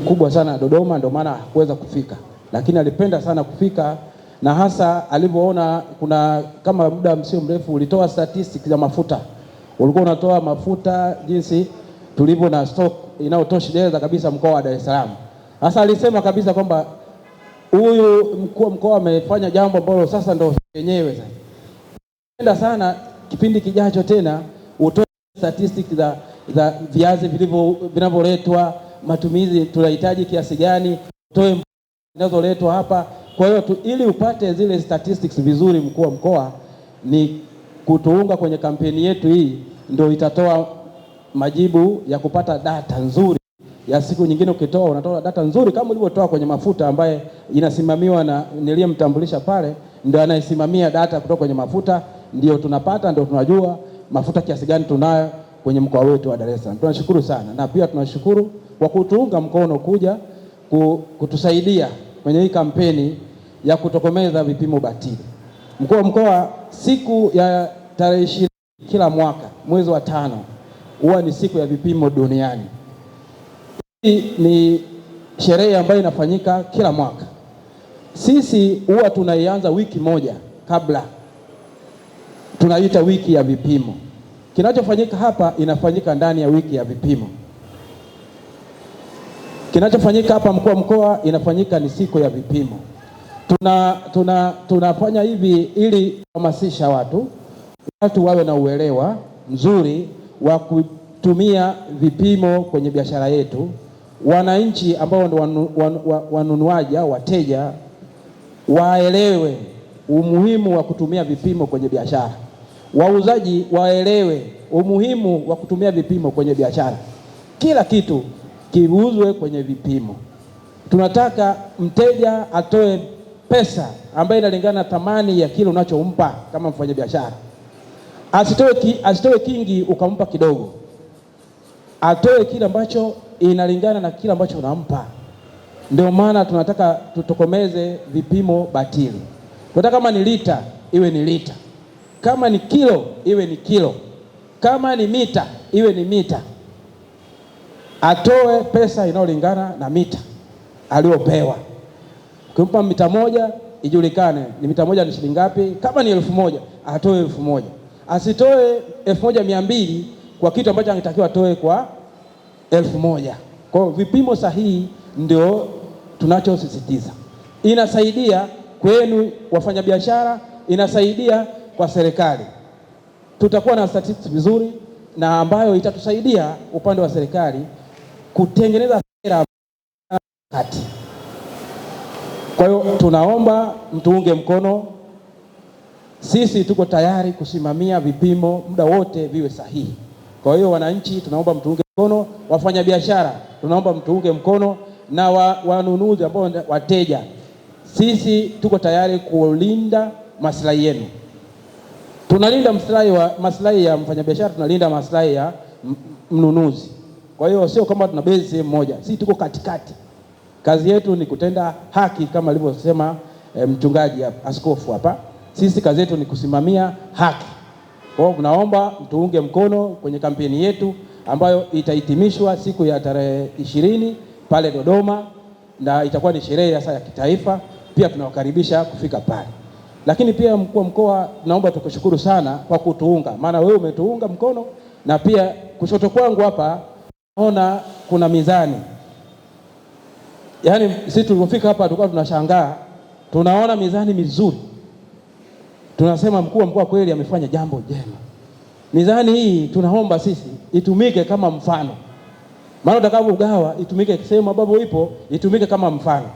kubwa sana Dodoma, ndio maana hakuweza kufika, lakini alipenda sana kufika, na hasa alivyoona kuna kama muda msio mrefu ulitoa statistics za mafuta, ulikuwa unatoa mafuta jinsi tulivyo na stock inayotosheleza kabisa mkoa wa Dar es Salaam. Hasa alisema kabisa kwamba huyu mkuu wa mkoa amefanya jambo ambalo sasa ndio yenyewe sasa. Napenda sana kipindi kijacho tena utoe statistics za viazi vinavyoletwa, matumizi tunahitaji kiasi gani, utoe zinazoletwa hapa. Kwa hiyo ili upate zile statistics vizuri, mkuu wa mkoa, ni kutuunga kwenye kampeni yetu hii, ndio itatoa majibu ya kupata data nzuri ya siku nyingine. Ukitoa unatoa data nzuri kama ulivyotoa kwenye mafuta, ambaye inasimamiwa na niliyemtambulisha pale, ndio anayesimamia data kutoka kwenye mafuta, ndio tunapata, ndio tunajua mafuta kiasi gani tunayo kwenye mkoa wetu wa Dar es Salaam. Tunashukuru sana, na pia tunashukuru kwa kutuunga mkono kuja kutusaidia kwenye hii kampeni ya kutokomeza vipimo batili. Mkuu wa mkoa, siku ya tarehe 20 kila mwaka mwezi wa 5 huwa ni siku ya vipimo duniani. Hii ni sherehe ambayo inafanyika kila mwaka. Sisi huwa tunaianza wiki moja kabla, tunaita wiki ya vipimo. Kinachofanyika hapa inafanyika ndani ya wiki ya vipimo. Kinachofanyika hapa mkuu wa mkoa inafanyika ni siku ya vipimo. Tunafanya hivi ili kuhamasisha watu wawe na uelewa mzuri wa kutumia vipimo kwenye biashara yetu. Wananchi ambao ndio wanunuaji au wateja waelewe umuhimu wa kutumia vipimo kwenye biashara. Wauzaji waelewe umuhimu wa kutumia vipimo kwenye biashara. Kila kitu kiuzwe kwenye vipimo. Tunataka mteja atoe pesa ambayo inalingana na thamani ya kile unachompa kama mfanyabiashara. Asitoe kingi ukampa kidogo. Atoe kile ambacho inalingana na kile ambacho unampa. Ndio maana tunataka tutokomeze vipimo batili. Tunataka kama ni lita iwe ni lita, kama ni kilo iwe ni kilo, kama ni mita iwe ni mita. Atoe pesa inayolingana na mita aliyopewa. Ukimpa mita moja ijulikane ni mita moja ni shilingi ngapi. Kama ni 1000 atoe 1000. Asitoe 1200 kwa kitu ambacho anatakiwa atoe kwa 1000. Kwa hiyo vipimo sahihi ndio tunachosisitiza. Inasaidia kwenu wafanyabiashara, inasaidia kwa serikali. Tutakuwa na statistics vizuri na ambayo itatusaidia upande wa serikali kutengeneza sera kati. Kwa hiyo tunaomba mtuunge mkono. Sisi tuko tayari kusimamia vipimo muda wote viwe sahihi. Kwa hiyo wananchi tunaomba mtuunge mkono, wafanyabiashara tunaomba mtuunge mkono, na wanunuzi ambao wateja, sisi tuko tayari kulinda maslahi yenu. Tunalinda maslahi ya mfanyabiashara, tunalinda maslahi ya mnunuzi. Kwa hiyo sio kama tuna base sehemu moja, sisi tuko katikati. Kazi yetu ni kutenda haki kama alivyosema mchungaji askofu hapa. Sisi kazi yetu ni kusimamia haki. Kwa hiyo naomba mtuunge mkono kwenye kampeni yetu ambayo itahitimishwa siku ya tarehe 20 pale Dodoma, na itakuwa ni sherehe ya kitaifa. Pia tunawakaribisha kufika pale. Lakini pia mkuu wa mkoa, naomba tukushukuru sana kwa kutuunga, maana wewe umetuunga mkono, na pia kushoto kwangu hapa naona kuna mizani. Yaani sisi tulipofika hapa tulikuwa tunashangaa, tunaona mizani mizuri. Tunasema mkuu wa mkoa kweli amefanya jambo jema. Mizani hii tunaomba sisi itumike kama mfano. Maana utakapogawa itumike sehemu ambapo ipo, itumike kama mfano.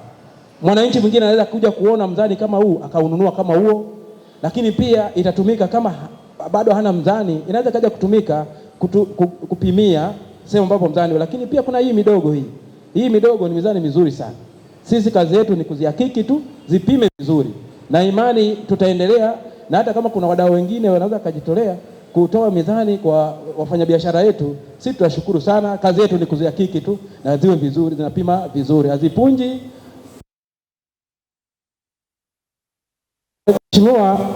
Mwananchi mwingine anaweza kuja kuona mzani kama huu akaununua kama huo, lakini pia itatumika kama bado hana mzani, inaweza kaja kutumika kupimia sehemu ambapo mzani. Lakini pia kuna hii midogo hii. Hii midogo ni mizani mizuri sana. Sisi kazi yetu ni kuzihakiki tu, zipime vizuri. Na imani tutaendelea, na hata kama kuna wadau wengine wanaweza kujitolea kutoa mizani kwa wafanyabiashara yetu, sisi tunashukuru sana. Kazi yetu ni kuzihakiki tu na ziwe vizuri, zinapima vizuri, hazipunji. Mheshimiwa,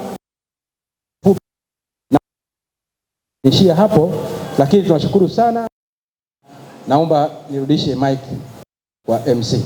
ishia hapo, lakini tunashukuru sana. Naomba nirudishe mic. wa MC.